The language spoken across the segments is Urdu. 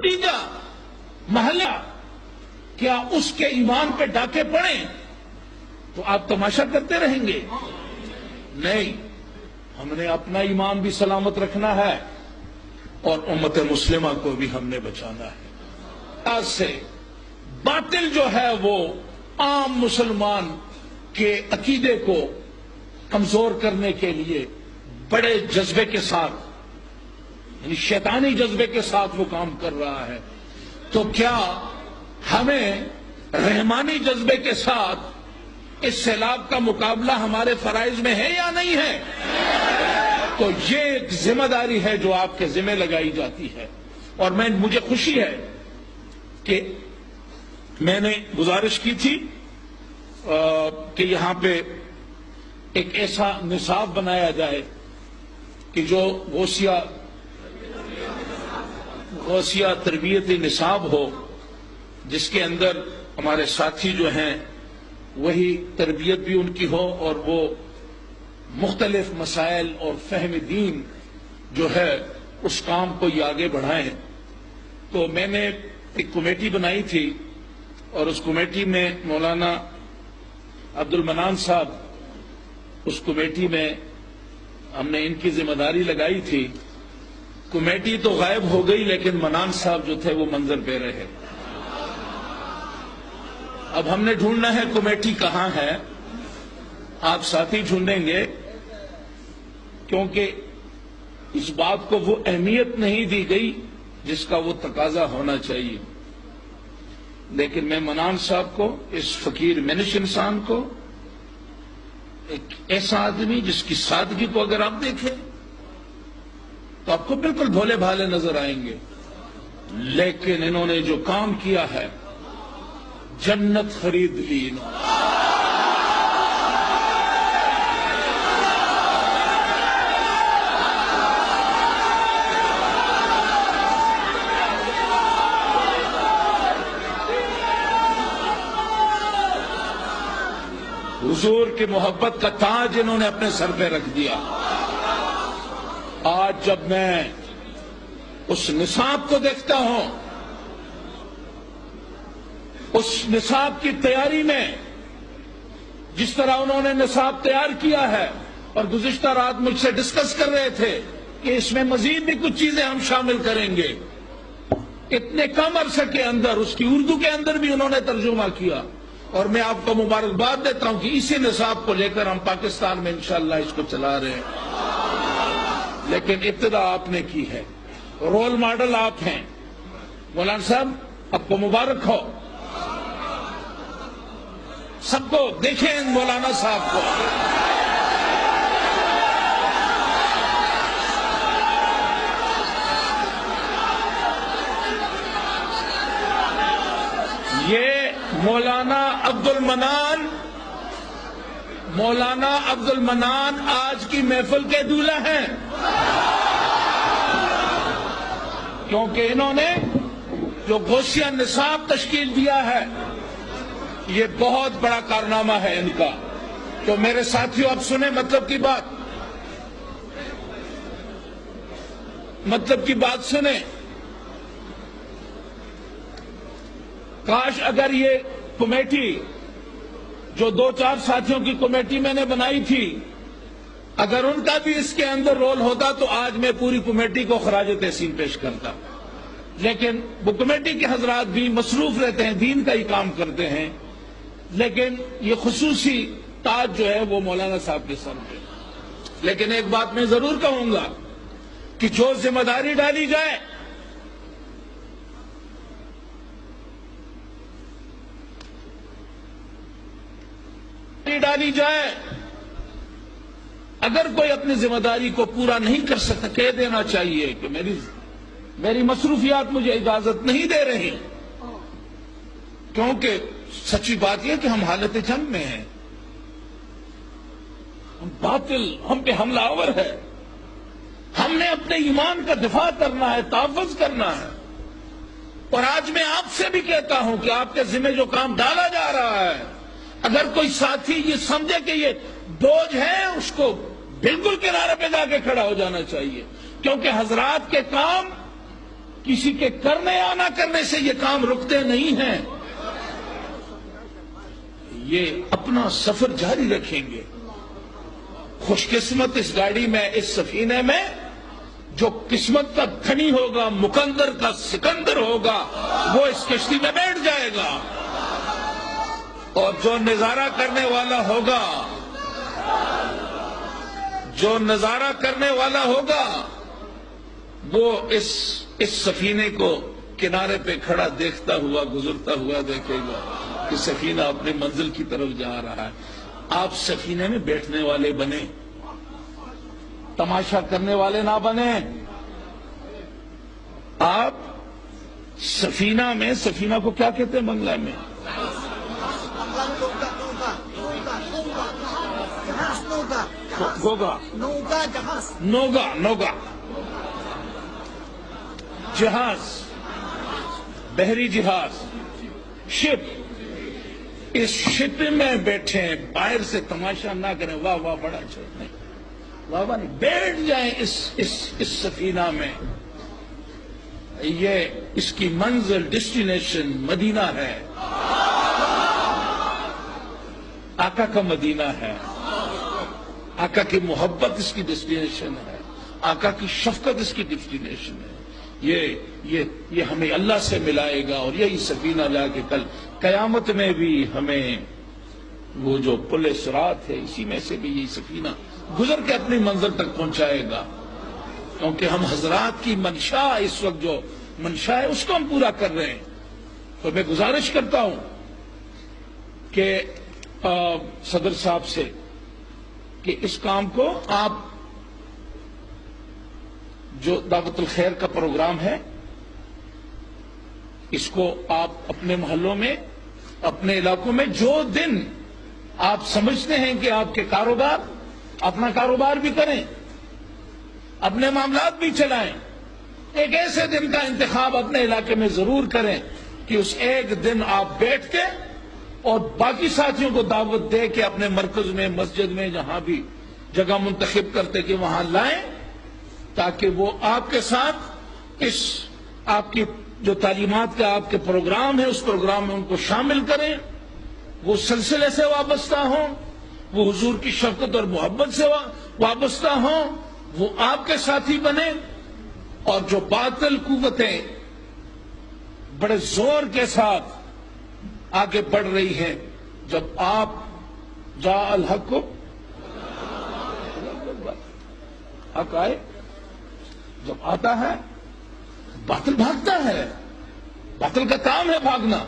بھتیجا محلہ کیا اس کے ایمان پہ ڈاکے پڑیں تو آپ تماشا کرتے رہیں گے؟ نہیں، ہم نے اپنا ایمان بھی سلامت رکھنا ہے اور امت مسلمہ کو بھی ہم نے بچانا ہے۔ آج سے باطل جو ہے وہ عام مسلمان کے عقیدے کو کمزور کرنے کے لیے بڑے جذبے کے ساتھ، یعنی شیطانی جذبے کے ساتھ وہ کام کر رہا ہے، تو کیا ہمیں رحمانی جذبے کے ساتھ اس سیلاب کا مقابلہ ہمارے فرائض میں ہے یا نہیں ہے؟ تو یہ ایک ذمہ داری ہے جو آپ کے ذمہ لگائی جاتی ہے، اور مجھے خوشی ہے کہ میں نے گزارش کی تھی کہ یہاں پہ ایک ایسا نصاب بنایا جائے کہ جو غوثیہ تربیتی نصاب ہو، جس کے اندر ہمارے ساتھی جو ہیں وہی تربیت بھی ان کی ہو اور وہ مختلف مسائل اور فہم دین جو ہے اس کام کو یہ آگے بڑھائیں۔ تو میں نے ایک کمیٹی بنائی تھی اور اس کمیٹی میں مولانا عبد المنان صاحب، اس کمیٹی میں ہم نے ان کی ذمہ داری لگائی تھی۔ کمیٹی تو غائب ہو گئی لیکن منان صاحب جو تھے وہ منظر پہ رہے۔ اب ہم نے ڈھونڈنا ہے کمیٹی کہاں ہے، آپ ساتھی ڈھونڈیں گے، کیونکہ اس بات کو وہ اہمیت نہیں دی گئی جس کا وہ تقاضا ہونا چاہیے۔ لیکن میں منان صاحب کو، اس فقیر منش انسان کو، ایک ایسا آدمی جس کی سادگی کو اگر آپ دیکھیں تو آپ کو بالکل بھولے بھالے نظر آئیں گے، لیکن انہوں نے جو کام کیا ہے جنت خرید لی انہوں نے۔ حضور کی محبت کا تاج انہوں نے اپنے سر پہ رکھ دیا۔ آج جب میں اس نصاب کو دیکھتا ہوں، اس نصاب کی تیاری میں جس طرح انہوں نے نصاب تیار کیا ہے، اور گزشتہ رات مجھ سے ڈسکس کر رہے تھے کہ اس میں مزید بھی کچھ چیزیں ہم شامل کریں گے، اتنے کم عرصے کے اندر اس کی اردو کے اندر بھی انہوں نے ترجمہ کیا، اور میں آپ کو مبارکباد دیتا ہوں کہ اسی نصاب کو لے کر ہم پاکستان میں انشاءاللہ اس کو چلا رہے ہیں۔ لیکن ابتدا آپ نے کی ہے، رول ماڈل آپ ہیں مولانا صاحب، آپ کو مبارک ہو۔ سب کو دیکھیں مولانا صاحب کو۔ یہ مولانا عبد المنان آج کی محفل کے دولہا ہیں، کیونکہ انہوں نے جو غوثیہ نصاب تشکیل دیا ہے یہ بہت بڑا کارنامہ ہے ان کا۔ تو میرے ساتھیوں اب سنیں مطلب کی بات سنیں۔ کاش اگر یہ کمیٹی جو 2-4 ساتھیوں کی کمیٹی میں نے بنائی تھی، اگر ان کا بھی اس کے اندر رول ہوتا تو آج میں پوری کمیٹی کو خراج تحسین پیش کرتا۔ لیکن وہ کمیٹی کے حضرات بھی مصروف رہتے ہیں، دین کا ہی کام کرتے ہیں، لیکن یہ خصوصی تاج جو ہے وہ مولانا صاحب کے سر پہ۔ لیکن ایک بات میں ضرور کہوں گا کہ جو ذمہ داری ڈالی جائے، اگر کوئی اپنی ذمہ داری کو پورا نہیں کر سکتا، کہہ دینا چاہیے کہ میری مصروفیات مجھے اجازت نہیں دے رہی، کیونکہ سچی بات یہ کہ ہم حالت جنگ میں ہیں، باطل ہم پہ حملہ آور ہے، ہم نے اپنے ایمان کا دفاع کرنا ہے، تحفظ کرنا ہے۔ اور آج میں آپ سے بھی کہتا ہوں کہ آپ کے ذمہ جو کام ڈالا جا رہا ہے، اگر کوئی ساتھی یہ سمجھے کہ یہ بوجھ ہے، اس کو بالکل کنارے پہ جا کے کھڑا ہو جانا چاہیے، کیونکہ حضرات کے کام کسی کے کرنے یا نہ کرنے سے یہ کام رکتے نہیں ہیں. یہ اپنا سفر جاری رکھیں گے. خوش قسمت اس گاڑی میں، اس سفینے میں جو قسمت کا دھنی ہوگا، مقندر کا سکندر ہوگا، وہ اس کشتی میں بیٹھ جائے گا. اور جو نظارہ کرنے والا ہوگا، جو نظارہ کرنے والا ہوگا، وہ اس سفینے کو کنارے پہ کھڑا دیکھتا ہوا، گزرتا ہوا دیکھے گا کہ سفینہ اپنی منزل کی طرف جا رہا ہے. آپ سفینے میں بیٹھنے والے بنے، تماشا کرنے والے نہ بنے. آپ سفینہ میں، سفینہ کو کیا کہتے ہیں بنگلہ میں؟ گوگا، نوگا، جہاز، بحری جہاز، شپ. اس شپ میں بیٹھیں، باہر سے تماشا نہ کریں. واہ واہ بڑا اچھا. نہیں، واہ واہ نہیں، بیٹھ جائیں اس سفینہ میں. یہ اس کی منزل، ڈیسٹینیشن مدینہ ہے، آقا کا مدینہ ہے. آقا کی محبت اس کی ڈیسٹینیشن ہے، آقا کی شفقت اس کی ڈیسٹینیشن ہے. یہ ہمیں اللہ سے ملائے گا. اور یہی سفینہ جا کے کل قیامت میں بھی ہمیں وہ جو پل صراط ہے، اسی میں سے بھی یہی سفینہ گزر کے اپنی منزل تک پہنچائے گا. کیونکہ ہم حضرات کی منشا، اس وقت جو منشا ہے اس کو ہم پورا کر رہے ہیں. تو میں گزارش کرتا ہوں کہ صدر صاحب سے کہ اس کام کو آپ، جو دعوت الخیر کا پروگرام ہے، اس کو آپ اپنے محلوں میں، اپنے علاقوں میں جو دن آپ سمجھتے ہیں کہ آپ کے کاروبار، اپنا کاروبار بھی کریں، اپنے معاملات بھی چلائیں. ایک ایسے دن کا انتخاب اپنے علاقے میں ضرور کریں کہ اس ایک دن آپ بیٹھ کے اور باقی ساتھیوں کو دعوت دے کے اپنے مرکز میں، مسجد میں، جہاں بھی جگہ منتخب کرتے کہ وہاں لائیں، تاکہ وہ آپ کے ساتھ اس آپ کی جو تعلیمات کا آپ کے پروگرام ہے، اس پروگرام میں ان کو شامل کریں. وہ سلسلے سے وابستہ ہوں، وہ حضور کی شفقت اور محبت سے وابستہ ہوں، وہ آپ کے ساتھی بنے. اور جو باطل قوتیں بڑے زور کے ساتھ آگے بڑھ رہی ہیں، جب آپ جاء الحق کو حق آئے، جب آتا ہے باطل بھاگتا ہے. باطل کا کام ہے بھاگنا،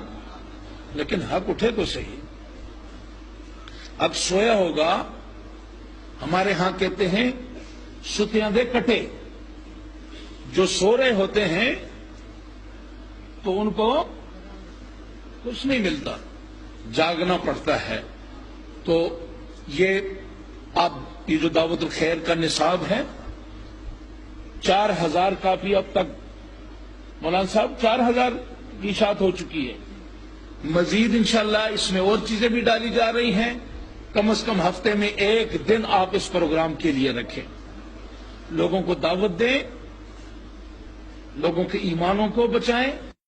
لیکن حق اٹھے تو صحیح. اب سویا ہوگا، ہمارے ہاں کہتے ہیں ستیاں دے کٹے. جو سو رہے ہوتے ہیں تو ان کو کچھ نہیں ملتا، جاگنا پڑتا ہے. تو یہ جو دعوت الخیر کا نصاب ہے، 4000 کافی اب تک مولانا صاحب 4000 کی اشاعت ہو چکی ہے. مزید انشاءاللہ اس میں اور چیزیں بھی ڈالی جا رہی ہیں. کم از کم ہفتے میں ایک دن آپ اس پروگرام کے لیے رکھیں، لوگوں کو دعوت دیں، لوگوں کے ایمانوں کو بچائیں.